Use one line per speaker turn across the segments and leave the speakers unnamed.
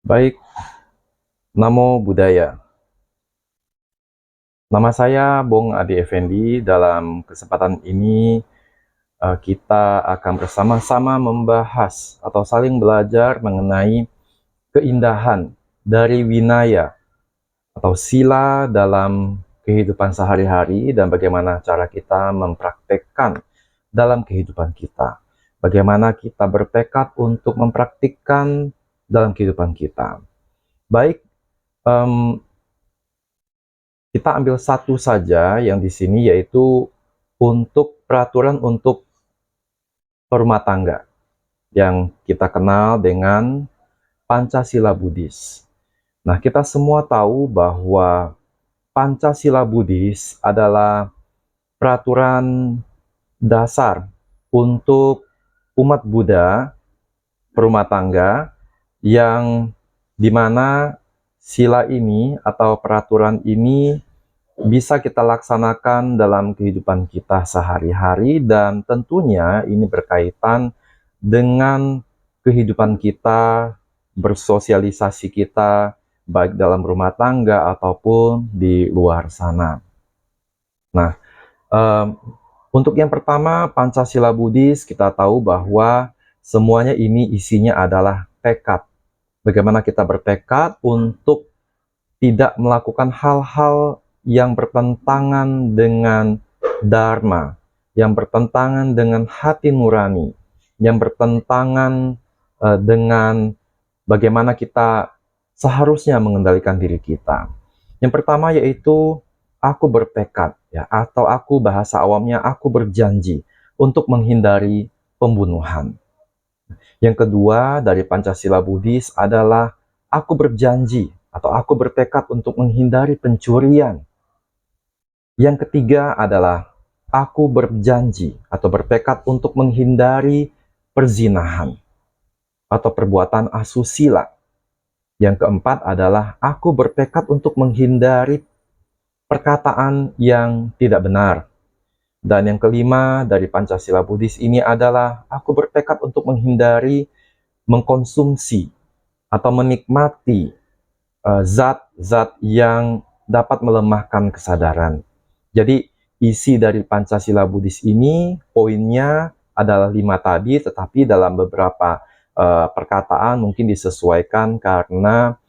Baik, Namo Buddhaya. Nama saya Bong Adi Effendi. Dalam kesempatan ini kita akan bersama-sama membahas atau saling belajar mengenai keindahan dari winaya atau sila dalam kehidupan sehari-hari dan bagaimana cara kita mempraktekkan dalam kehidupan kita. Bagaimana kita bertekad untuk mempraktikkan dalam kehidupan kita. Baik, kita ambil satu saja yang di sini, yaitu untuk peraturan untuk rumah tangga yang kita kenal dengan Pancasila Buddhis. Nah, kita semua tahu bahwa Pancasila Buddhis adalah peraturan dasar untuk umat Buddha berumah tangga, yang dimana sila ini atau peraturan ini bisa kita laksanakan dalam kehidupan kita sehari-hari, dan tentunya ini berkaitan dengan kehidupan kita, bersosialisasi kita, baik dalam rumah tangga ataupun di luar sana. Nah, untuk yang pertama, Pancasila Buddhis, kita tahu bahwa semuanya ini isinya adalah tekad. Bagaimana kita bertekad untuk tidak melakukan hal-hal yang bertentangan dengan Dharma, yang bertentangan dengan hati nurani, yang bertentangan dengan bagaimana kita seharusnya mengendalikan diri kita. Yang pertama yaitu aku bertekad, ya, atau aku bahasa awamnya aku berjanji untuk menghindari pembunuhan. Yang kedua dari Pancasila Buddhis adalah aku berjanji atau aku bertekad untuk menghindari pencurian. Yang ketiga adalah aku berjanji atau bertekad untuk menghindari perzinahan atau perbuatan asusila. Yang keempat adalah aku bertekad untuk menghindari perkataan yang tidak benar. Dan yang kelima dari Pancasila Buddhis ini adalah aku bertekad untuk menghindari mengkonsumsi atau menikmati zat-zat yang dapat melemahkan kesadaran. Jadi isi dari Pancasila Buddhis ini poinnya adalah 5 tadi, tetapi dalam beberapa perkataan mungkin disesuaikan karena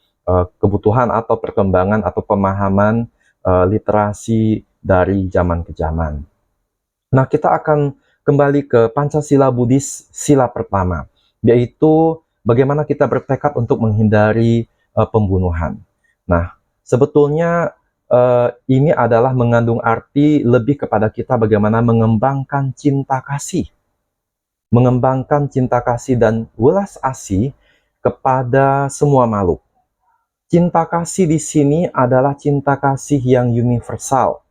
kebutuhan atau perkembangan atau pemahaman literasi dari zaman ke zaman. Nah, kita akan kembali ke Pancasila Buddhis sila pertama, yaitu bagaimana kita bertekad untuk menghindari pembunuhan. Nah, sebetulnya ini adalah mengandung arti lebih kepada kita bagaimana mengembangkan cinta kasih. Mengembangkan cinta kasih dan welas asih kepada semua makhluk. Cinta kasih di sini adalah cinta kasih yang universal.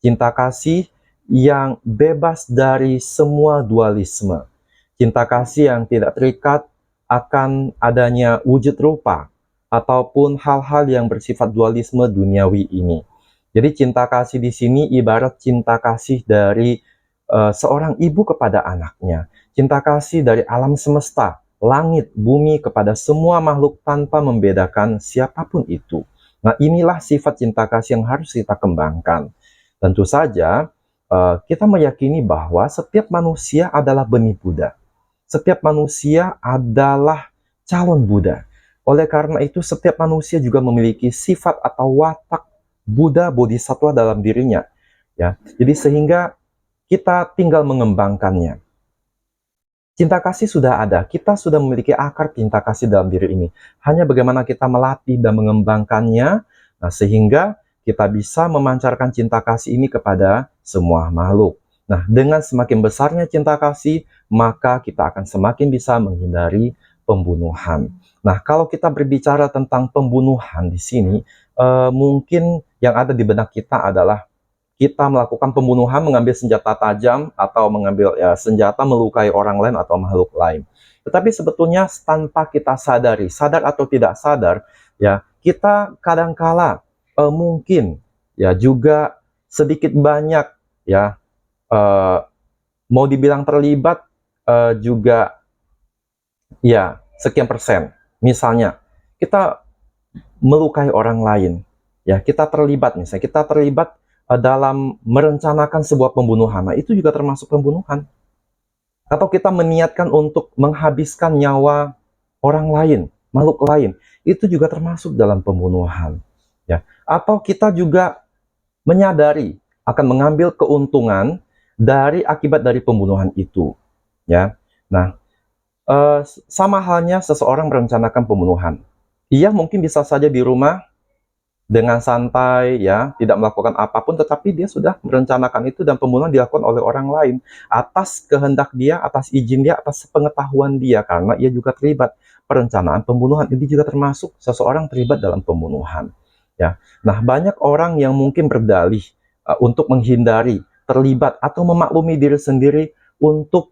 Cinta kasih yang bebas dari semua dualisme. Cinta kasih yang tidak terikat akan adanya wujud rupa ataupun hal-hal yang bersifat dualisme duniawi ini. Jadi cinta kasih di sini ibarat cinta kasih dari seorang ibu kepada anaknya. Cinta kasih dari alam semesta, langit, bumi kepada semua makhluk tanpa membedakan siapapun itu. Nah, inilah sifat cinta kasih yang harus kita kembangkan. Tentu saja kita meyakini bahwa setiap manusia adalah benih Buddha. Setiap manusia adalah calon Buddha. Oleh karena itu, setiap manusia juga memiliki sifat atau watak Buddha Bodhisattva dalam dirinya. Ya, jadi sehingga kita tinggal mengembangkannya. Cinta kasih sudah ada, kita sudah memiliki akar cinta kasih dalam diri ini. Hanya bagaimana kita melatih dan mengembangkannya, nah sehingga kita bisa memancarkan cinta kasih ini kepada semua makhluk. Nah, dengan semakin besarnya cinta kasih, maka kita akan semakin bisa menghindari pembunuhan. Nah, kalau kita berbicara tentang pembunuhan di sini, mungkin yang ada di benak kita adalah kita melakukan pembunuhan, mengambil senjata tajam atau mengambil senjata melukai orang lain atau makhluk lain. Tetapi sebetulnya tanpa kita sadari, sadar atau tidak sadar, ya kita kadangkala mungkin ya juga sedikit banyak ya mau dibilang terlibat juga ya sekian persen. Misalnya kita melukai orang lain, ya kita terlibat, misalnya kita terlibat dalam merencanakan sebuah pembunuhan, nah itu juga termasuk pembunuhan. Atau kita meniatkan untuk menghabiskan nyawa orang lain, makhluk lain, itu juga termasuk dalam pembunuhan. Ya. Atau kita juga menyadari akan mengambil keuntungan dari akibat dari pembunuhan itu. Ya. Nah, sama halnya seseorang merencanakan pembunuhan. Ia mungkin bisa saja di rumah dengan santai, ya, tidak melakukan apapun, tetapi dia sudah merencanakan itu dan pembunuhan dilakukan oleh orang lain atas kehendak dia, atas izin dia, atas pengetahuan dia, karena ia juga terlibat perencanaan pembunuhan. Ini juga termasuk seseorang terlibat dalam pembunuhan, ya. Nah, banyak orang yang mungkin berdalih untuk menghindari terlibat atau memaklumi diri sendiri untuk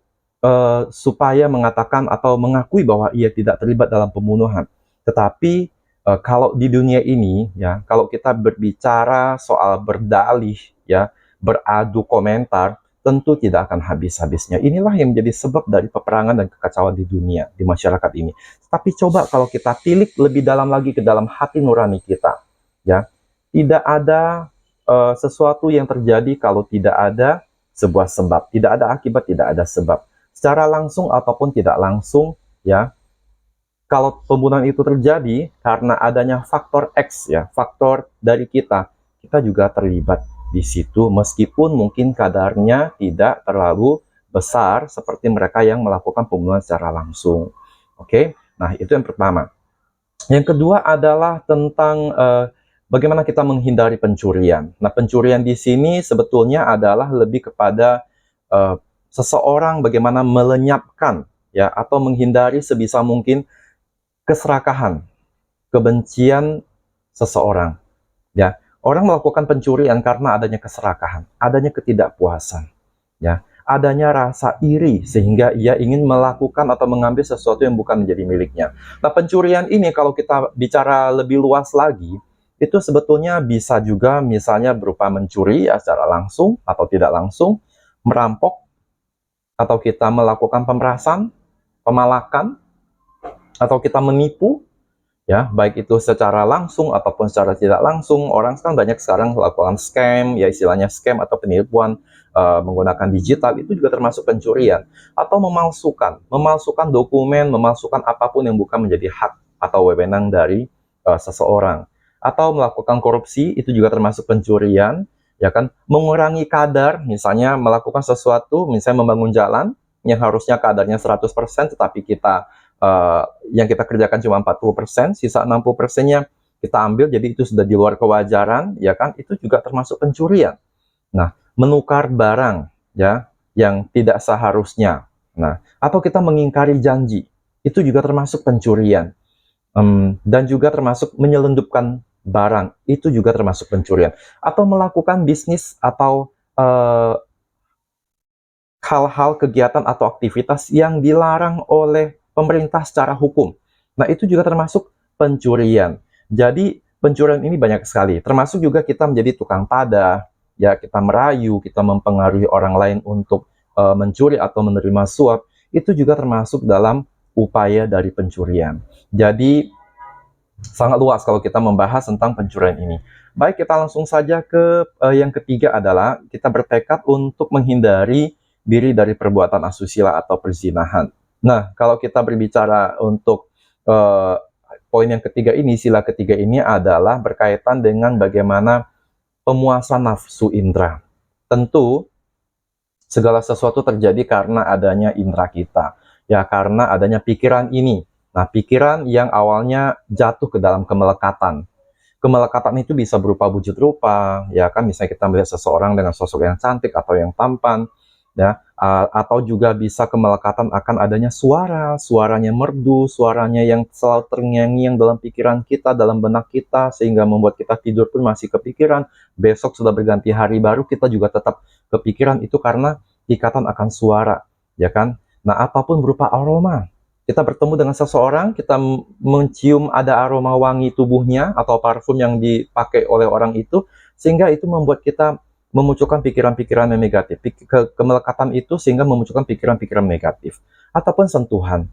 supaya mengatakan atau mengakui bahwa ia tidak terlibat dalam pembunuhan. Tetapi kalau di dunia ini, ya, kalau kita berbicara soal berdalih, ya, beradu komentar, tentu tidak akan habis-habisnya. Inilah yang menjadi sebab dari peperangan dan kekacauan di dunia, di masyarakat ini. Tapi coba kalau kita tilik lebih dalam lagi ke dalam hati nurani kita, ya, tidak ada sesuatu yang terjadi kalau tidak ada sebuah sebab, tidak ada akibat, tidak ada sebab. Secara langsung ataupun tidak langsung, ya, kalau pembunuhan itu terjadi karena adanya faktor X, ya, faktor dari kita juga terlibat di situ, meskipun mungkin kadarnya tidak terlalu besar seperti mereka yang melakukan pembunuhan secara langsung. Oke, nah itu yang pertama. Yang kedua adalah tentang bagaimana kita menghindari pencurian. Nah, pencurian di sini sebetulnya adalah lebih kepada seseorang bagaimana melenyapkan, ya, atau menghindari sebisa mungkin keserakahan, kebencian seseorang. Ya, orang melakukan pencurian karena adanya keserakahan, adanya ketidakpuasan, ya, adanya rasa iri sehingga ia ingin melakukan atau mengambil sesuatu yang bukan menjadi miliknya. Nah, pencurian ini kalau kita bicara lebih luas lagi, itu sebetulnya bisa juga misalnya berupa mencuri ya, secara langsung atau tidak langsung, merampok, atau kita melakukan pemerasan, pemalakan, atau kita menipu, ya, baik itu secara langsung ataupun secara tidak langsung. Orang kan banyak sekarang melakukan scam, ya istilahnya scam atau penipuan menggunakan digital, itu juga termasuk pencurian. Atau memalsukan dokumen, memalsukan apapun yang bukan menjadi hak atau wewenang dari seseorang. Atau melakukan korupsi, itu juga termasuk pencurian, ya kan. Mengurangi kadar, misalnya melakukan sesuatu, misalnya membangun jalan yang harusnya kadarnya 100%, tetapi yang kita kerjakan cuma 40%, sisa 60%-nya kita ambil, jadi itu sudah di luar kewajaran, ya kan, itu juga termasuk pencurian. Nah, menukar barang, ya, yang tidak seharusnya. Nah, atau kita mengingkari janji, itu juga termasuk pencurian. Dan juga termasuk menyelundupkan barang, itu juga termasuk pencurian. Atau melakukan bisnis atau hal-hal kegiatan atau aktivitas yang dilarang oleh pemerintah secara hukum. Nah, itu juga termasuk pencurian. Jadi, pencurian ini banyak sekali. Termasuk juga kita menjadi tukang pada, ya, kita merayu, kita mempengaruhi orang lain untuk mencuri atau menerima suap, itu juga termasuk dalam upaya dari pencurian. Jadi, sangat luas kalau kita membahas tentang pencurian ini. Baik, kita langsung saja ke yang ketiga adalah kita bertekad untuk menghindari diri dari perbuatan asusila atau perzinahan. Nah, kalau kita berbicara untuk poin yang ketiga ini, sila ketiga ini adalah berkaitan dengan bagaimana pemuasan nafsu indera. Tentu, segala sesuatu terjadi karena adanya indera kita. Ya, karena adanya pikiran ini. Nah, pikiran yang awalnya jatuh ke dalam kemelekatan. Kemelekatan itu bisa berupa wujud rupa, ya kan, misalnya kita melihat seseorang dengan sosok yang cantik atau yang tampan, ya, atau juga bisa kemelekatan akan adanya suaranya merdu, suaranya yang selalu terngiang-ngiang dalam pikiran kita, dalam benak kita, sehingga membuat kita tidur pun masih kepikiran, besok sudah berganti hari baru, kita juga tetap kepikiran, itu karena ikatan akan suara, ya kan. Nah, apapun berupa aroma, kita bertemu dengan seseorang, kita mencium ada aroma wangi tubuhnya atau parfum yang dipakai oleh orang itu, sehingga itu membuat kita memunculkan pikiran-pikiran yang negatif. Kemelekatan itu sehingga memunculkan pikiran-pikiran negatif. Ataupun sentuhan,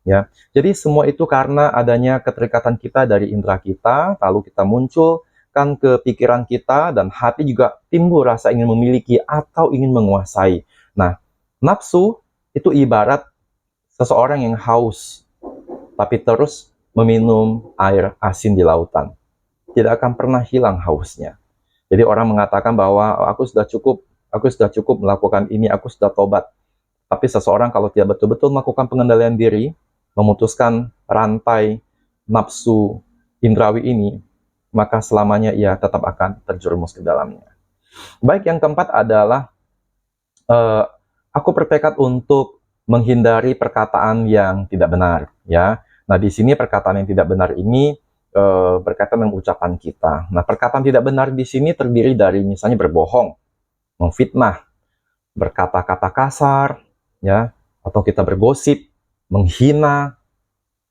ya. Jadi semua itu karena adanya keterikatan kita dari indera kita, lalu kita munculkan ke pikiran kita, dan hati juga timbul rasa ingin memiliki atau ingin menguasai. Nah, nafsu itu ibarat seseorang yang haus, tapi terus meminum air asin di lautan. Tidak akan pernah hilang hausnya. Jadi orang mengatakan bahwa aku sudah cukup melakukan ini, aku sudah tobat. Tapi seseorang kalau tidak betul-betul melakukan pengendalian diri, memutuskan rantai nafsu indrawi ini, maka selamanya ia tetap akan terjerumus ke dalamnya. Baik, yang keempat adalah aku bertekad untuk menghindari perkataan yang tidak benar, ya. Nah, di sini perkataan yang tidak benar ini berkaitan dengan ucapan kita. Nah, perkataan tidak benar di sini terdiri dari misalnya berbohong, memfitnah, berkata-kata kasar, ya, atau kita bergosip, menghina,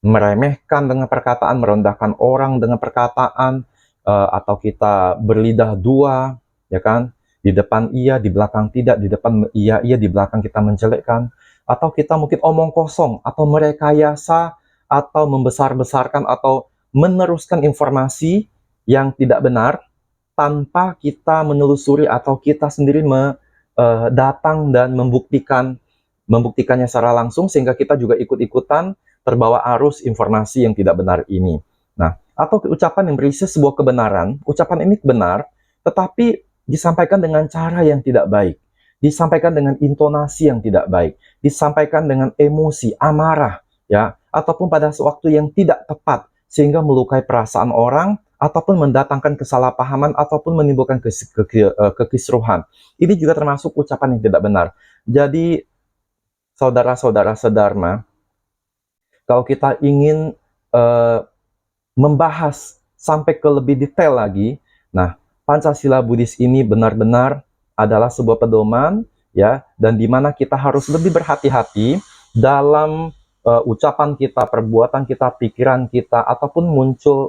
meremehkan dengan perkataan, merendahkan orang dengan perkataan, atau kita berlidah dua, ya kan? Di depan iya, di belakang tidak, di depan iya, di belakang kita menjelekkan, atau kita mungkin omong kosong, atau merekayasa, atau membesar-besarkan, atau meneruskan informasi yang tidak benar tanpa kita menelusuri atau kita sendiri datang dan membuktikannya secara langsung, sehingga kita juga ikut-ikutan terbawa arus informasi yang tidak benar ini. Nah, atau ucapan yang berisi sebuah kebenaran, ucapan ini benar, tetapi disampaikan dengan cara yang tidak baik, disampaikan dengan intonasi yang tidak baik, disampaikan dengan emosi, amarah, ya, ataupun pada waktu yang tidak tepat, sehingga melukai perasaan orang, ataupun mendatangkan kesalahpahaman, ataupun menimbulkan kekisruhan. Ini juga termasuk ucapan yang tidak benar. Jadi, saudara-saudara sedharma, kalau kita ingin membahas sampai ke lebih detail lagi, nah, Pancasila Buddhis ini benar-benar adalah sebuah pedoman, ya, dan di mana kita harus lebih berhati-hati dalam ucapan kita, perbuatan kita, pikiran kita, ataupun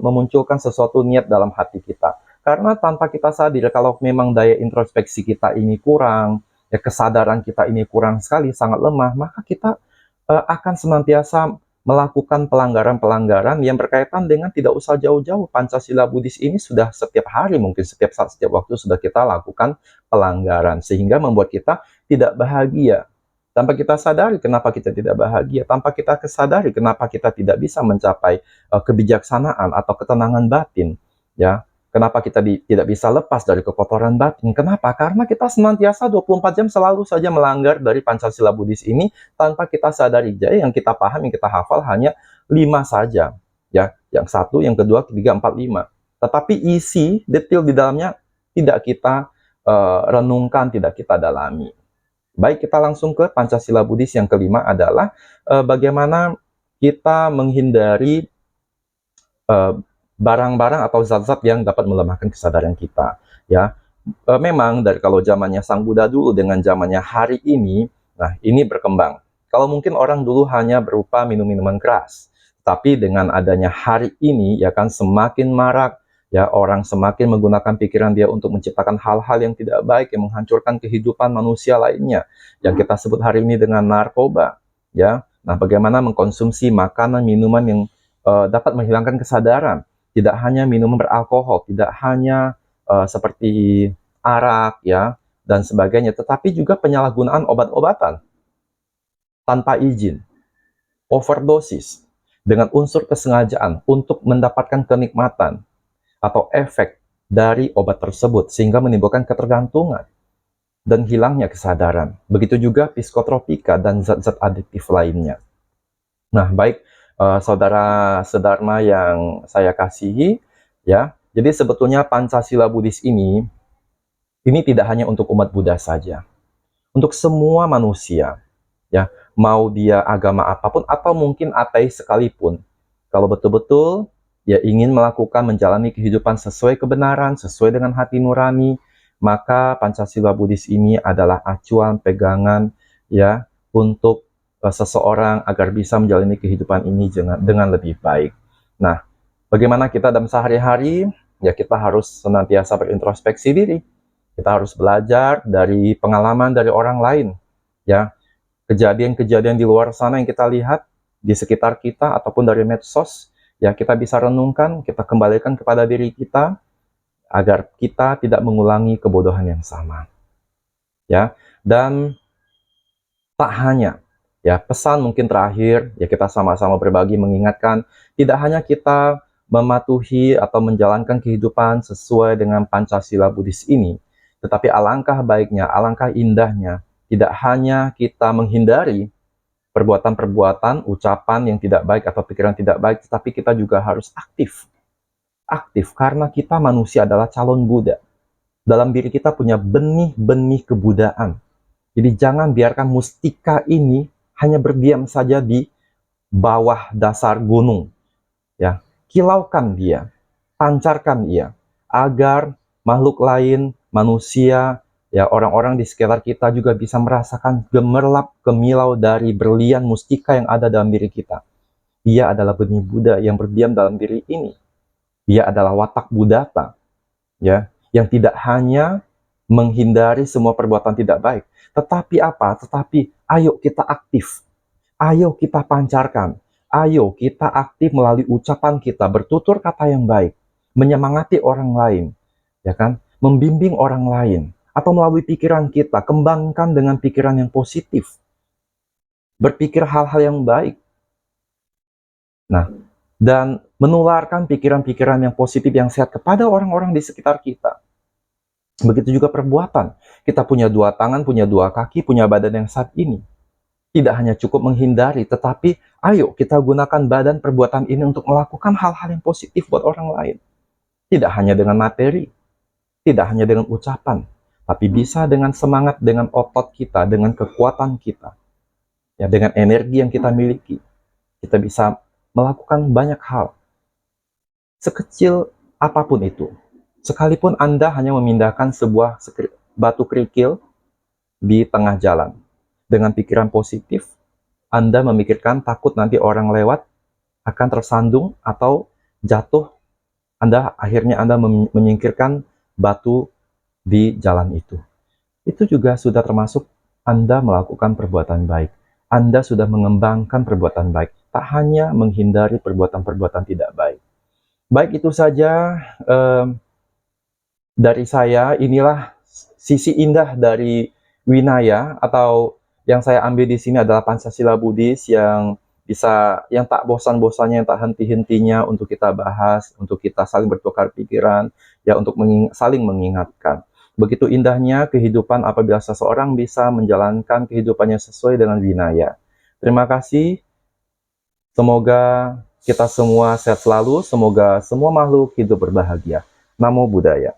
memunculkan sesuatu niat dalam hati kita. Karena tanpa kita sadar, kalau memang daya introspeksi kita ini kurang, ya, kesadaran kita ini kurang sekali, sangat lemah, maka kita akan senantiasa melakukan pelanggaran-pelanggaran yang berkaitan dengan tidak usah jauh-jauh. Pancasila Buddhis ini sudah setiap hari, mungkin setiap saat, setiap waktu sudah kita lakukan pelanggaran, sehingga membuat kita tidak bahagia. Tanpa kita sadari kenapa kita tidak bahagia, tanpa kita kesadari kenapa kita tidak bisa mencapai kebijaksanaan atau ketenangan batin, ya. Kenapa kita tidak bisa lepas dari kekotoran batin? Kenapa? Karena kita senantiasa 24 jam selalu saja melanggar dari Pancasila Buddhis ini tanpa kita sadari. Jadi yang kita paham, yang kita hafal hanya 5 saja, ya. Yang 1, yang kedua, ketiga, 4, 5. Tetapi isi detail di dalamnya tidak kita renungkan, tidak kita dalami. Baik, kita langsung ke Pancasila Buddhis yang kelima adalah bagaimana kita menghindari barang-barang atau zat-zat yang dapat melemahkan kesadaran kita. Ya, memang dari kalau zamannya Sang Buddha dulu dengan zamannya hari ini, nah ini berkembang. Kalau mungkin orang dulu hanya berupa minum-minuman keras, tapi dengan adanya hari ini, ya kan, semakin marak. Ya, orang semakin menggunakan pikiran dia untuk menciptakan hal-hal yang tidak baik, yang menghancurkan kehidupan manusia lainnya, yang kita sebut hari ini dengan narkoba. Ya, nah, bagaimana mengkonsumsi makanan, minuman yang dapat menghilangkan kesadaran. Tidak hanya minuman beralkohol, tidak hanya seperti arak, ya, dan sebagainya, tetapi juga penyalahgunaan obat-obatan tanpa izin, overdosis, dengan unsur kesengajaan untuk mendapatkan kenikmatan atau efek dari obat tersebut, sehingga menimbulkan ketergantungan dan hilangnya kesadaran. Begitu juga psikotropika dan zat-zat adiktif lainnya. Nah, baik, saudara sedharma yang saya kasihi, ya, jadi sebetulnya Pancasila Buddhis ini tidak hanya untuk umat Buddha saja, untuk semua manusia, ya, mau dia agama apapun atau mungkin ateis sekalipun, kalau betul-betul dia ingin melakukan, menjalani kehidupan sesuai kebenaran, sesuai dengan hati nurani, maka Pancasila Buddhis ini adalah acuan, pegangan, ya, untuk seseorang agar bisa menjalani kehidupan ini dengan lebih baik. Nah, bagaimana kita dalam sehari-hari? Ya, kita harus senantiasa berintrospeksi diri. Kita harus belajar dari pengalaman dari orang lain, ya. Kejadian-kejadian di luar sana yang kita lihat, di sekitar kita ataupun dari medsos, ya kita bisa renungkan, kita kembalikan kepada diri kita agar kita tidak mengulangi kebodohan yang sama. Ya, dan tak hanya ya pesan mungkin terakhir ya kita sama-sama berbagi mengingatkan tidak hanya kita mematuhi atau menjalankan kehidupan sesuai dengan Pancasila Buddhis ini, tetapi alangkah baiknya, alangkah indahnya tidak hanya kita menghindari perbuatan-perbuatan, ucapan yang tidak baik atau pikiran tidak baik, tetapi kita juga harus aktif. Aktif karena kita manusia adalah calon Buddha. Dalam diri kita punya benih-benih kebudaan. Jadi jangan biarkan mustika ini hanya berdiam saja di bawah dasar gunung. Ya, kilaukan dia, pancarkan ia, agar makhluk lain, manusia, ya orang-orang di sekitar kita juga bisa merasakan gemerlap gemilau dari berlian mustika yang ada dalam diri kita. Ia adalah benih Buddha yang berdiam dalam diri ini. Dia adalah watak Buddhata, ya, yang tidak hanya menghindari semua perbuatan tidak baik, tetapi apa? Tetapi ayo kita aktif, ayo kita pancarkan, ayo kita aktif melalui ucapan kita, bertutur kata yang baik, menyemangati orang lain, ya kan? Membimbing orang lain, atau melalui pikiran kita, kembangkan dengan pikiran yang positif, berpikir hal-hal yang baik. Nah, dan menularkan pikiran-pikiran yang positif, yang sehat kepada orang-orang di sekitar kita. Begitu juga perbuatan. Kita punya dua tangan, punya dua kaki, punya badan yang saat ini. Tidak hanya cukup menghindari, tetapi ayo kita gunakan badan perbuatan ini untuk melakukan hal-hal yang positif buat orang lain. Tidak hanya dengan materi, tidak hanya dengan ucapan, tapi bisa dengan semangat, dengan otot kita, dengan kekuatan kita, ya, dengan energi yang kita miliki. Kita bisa melakukan banyak hal, sekecil apapun itu. Sekalipun Anda hanya memindahkan sebuah batu kerikil di tengah jalan. Dengan pikiran positif, Anda memikirkan takut nanti orang lewat akan tersandung atau jatuh. Akhirnya Anda menyingkirkan batu di jalan itu. Itu juga sudah termasuk Anda melakukan perbuatan baik. Anda sudah mengembangkan perbuatan baik. Tak hanya menghindari perbuatan-perbuatan tidak baik. Baik, itu saja dari saya. Inilah sisi indah dari Winaya, atau yang saya ambil di sini adalah Pancasila Buddhis yang tak bosan-bosannya, yang tak henti-hentinya untuk kita bahas, untuk kita saling bertukar pikiran, ya, untuk saling mengingatkan. Begitu indahnya kehidupan apabila seseorang bisa menjalankan kehidupannya sesuai dengan Winaya. Terima kasih. Semoga kita semua sehat selalu, semoga semua makhluk hidup berbahagia. Namo Buddhaya.